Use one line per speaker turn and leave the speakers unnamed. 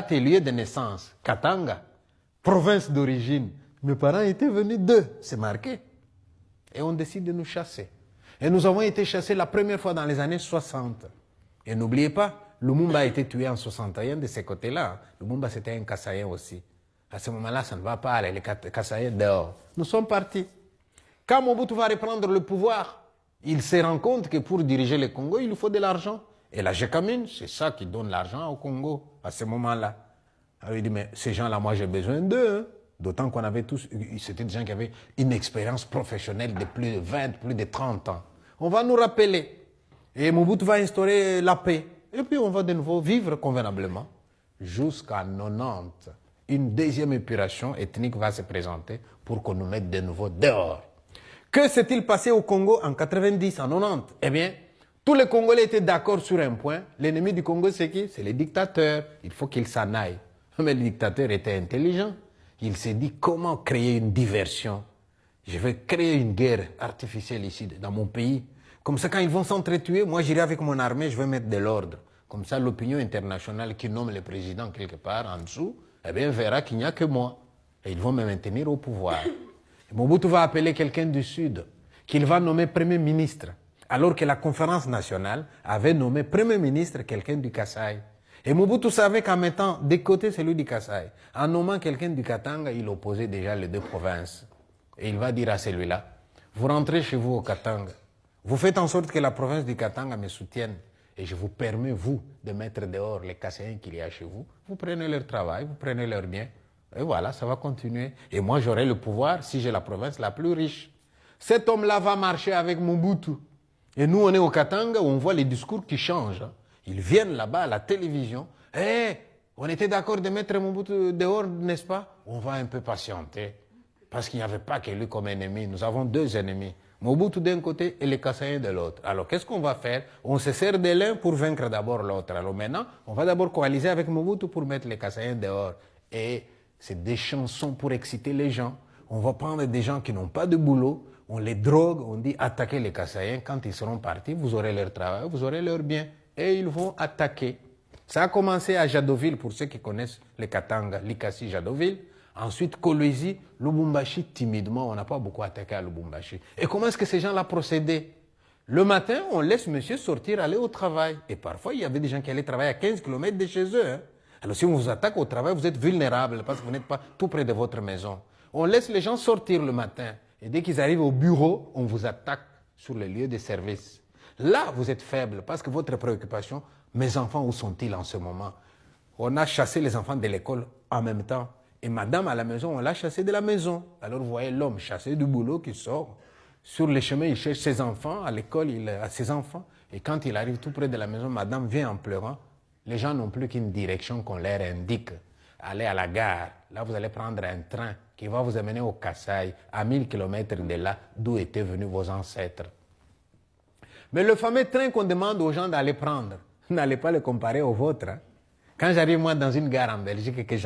Tes lieux de naissance, Katanga, province d'origine. Mes parents étaient venus d'eux, c'est marqué. Et on décide de nous chasser. Et nous avons été chassés la première fois dans les années 60. Et n'oubliez pas, Lumumba a été tué en 61 de ces côtés-là. Lumumba, c'était un Kassaïen aussi. À ce moment-là, ça ne va pas aller, les Kassaïens dehors. Nous sommes partis. Quand Mobutu va reprendre le pouvoir, il se rend compte que pour diriger le Congo, il lui faut de l'argent. Et la GECAMIN, c'est ça qui donne l'argent au Congo à ce moment-là. Alors il dit, mais ces gens-là, moi j'ai besoin d'eux. Hein. D'autant qu'on avait tous, c'était des gens qui avaient une expérience professionnelle de plus de 20, plus de 30 ans. On va nous rappeler. Et Mobutu va instaurer la paix. Et puis on va de nouveau vivre convenablement. Jusqu'à 90. Une deuxième épuration ethnique va se présenter pour qu'on nous mette de nouveau dehors. Que s'est-il passé au Congo en 90, en 90? Eh bien, tous les Congolais étaient d'accord sur un point. L'ennemi du Congo, c'est qui? C'est les dictateurs. Il faut qu'ils s'en aillent. Mais le dictateur était intelligent. Il s'est dit comment créer une diversion. Je vais créer une guerre artificielle ici, dans mon pays. Comme ça, quand ils vont s'entretuer, moi j'irai avec mon armée, je vais mettre de l'ordre. Comme ça, l'opinion internationale qui nomme le président quelque part en dessous, eh bien, verra qu'il n'y a que moi. Et ils vont me maintenir au pouvoir. Et Mobutu va appeler quelqu'un du Sud, qu'il va nommer Premier ministre, alors que la conférence nationale avait nommé Premier ministre quelqu'un du Kasaï. Et Mobutu savait qu'en mettant de côté celui du Kasaï, en nommant quelqu'un du Katanga, il opposait déjà les deux provinces. Et il va dire à celui-là, vous rentrez chez vous au Katanga, vous faites en sorte que la province du Katanga me soutienne, et je vous permets, vous, de mettre dehors les Kassaïens qu'il y a chez vous. Vous prenez leur travail, vous prenez leurs biens, et voilà, ça va continuer. Et moi, j'aurai le pouvoir si j'ai la province la plus riche. Cet homme-là va marcher avec Mobutu. Et nous, on est au Katanga où on voit les discours qui changent. Ils viennent là-bas à la télévision. Eh, on était d'accord de mettre Mobutu dehors, n'est-ce pas? On va un peu patienter. Parce qu'il n'y avait pas que lui comme ennemi. Nous avons deux ennemis. Mobutu d'un côté et les Kassaïens de l'autre. Alors, qu'est-ce qu'on va faire? On se sert de l'un pour vaincre d'abord l'autre. Alors maintenant, on va d'abord coaliser avec Mobutu pour mettre les Kassaïens dehors. Et c'est des chansons pour exciter les gens. On va prendre des gens qui n'ont pas de boulot. On les drogue, on dit attaquez les Kassaïens. Quand ils seront partis, vous aurez leur travail, vous aurez leur bien. Et ils vont attaquer. Ça a commencé à Jadoville, pour ceux qui connaissent les Katanga, Likasi, Jadoville. Ensuite, Kolwezi, Lubumbashi, timidement, on n'a pas beaucoup attaqué à Lubumbashi. Et comment est-ce que ces gens-là procédaient? Le matin, on laisse monsieur sortir, aller au travail. Et parfois, il y avait des gens qui allaient travailler à 15 km de chez eux. Hein. Alors si on vous attaque au travail, vous êtes vulnérable parce que vous n'êtes pas tout près de votre maison. On laisse les gens sortir le matin. Et dès qu'ils arrivent au bureau, on vous attaque sur le lieu de service. Là, vous êtes faible parce que votre préoccupation, mes enfants, où sont-ils en ce moment? On a chassé les enfants de l'école en même temps. Et madame à la maison, on l'a chassé de la maison. Alors vous voyez l'homme chassé du boulot qui sort. Sur le chemin, il cherche ses enfants. À l'école, il a ses enfants. Et quand il arrive tout près de la maison, madame vient en pleurant. Les gens n'ont plus qu'une direction qu'on leur indique. Allez à la gare. Là, vous allez prendre un train qui va vous amener au Kasaï, à 1000 km de là, d'où étaient venus vos ancêtres. Mais le fameux train qu'on demande aux gens d'aller prendre, n'allez pas le comparer au vôtre. Hein. Quand j'arrive moi dans une gare en Belgique et que